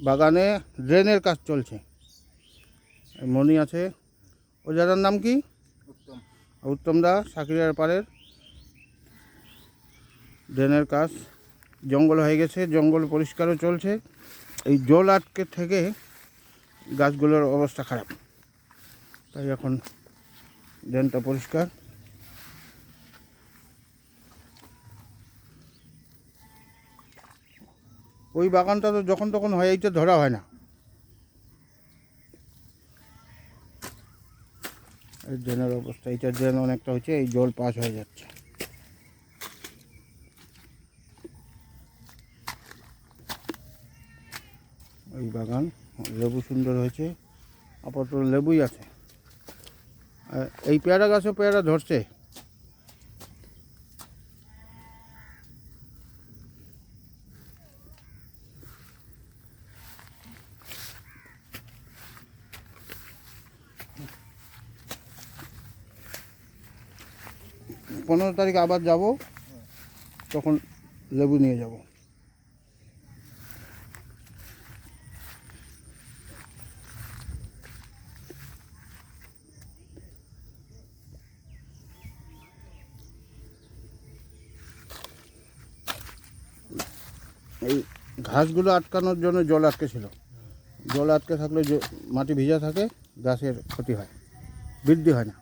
বাগানে ড্রেনের কাজ চলছে। মণি আছে। ওই দাদার নাম কি? উত্তম দা, সাকিরার পাড়ের। ড্রেনের কাজ, জঙ্গল হয়ে গেছে, জঙ্গল পরিষ্কারও চলছে। এই জল আটকে থেকে গাছগুলোর অবস্থা খারাপ, তাই এখন ড্রেনটা পরিষ্কার। ওই বাগানটা তো যখন তখন হয়, এইটা ধরা হয় না। এই ড্রেনের অবস্থা, এইটা ড্রেন অনেকটা হচ্ছে, এই জল পাস হয়ে যাচ্ছে। এই বাগান লেবু সুন্দর হয়েছে, আপাতত লেবুই আছে। এই পেয়ারা গাছও পেয়ারা ধরছে। পনেরো তারিখ আবার যাব, তখন লেবু নিয়ে যাব। এই ঘাসগুলো আটকানোর জন্য জল আটকে ছিল। জল আটকে থাকলে মাটি ভিজা থাকে, গাছের ক্ষতি হয়, বৃদ্ধি হয় না।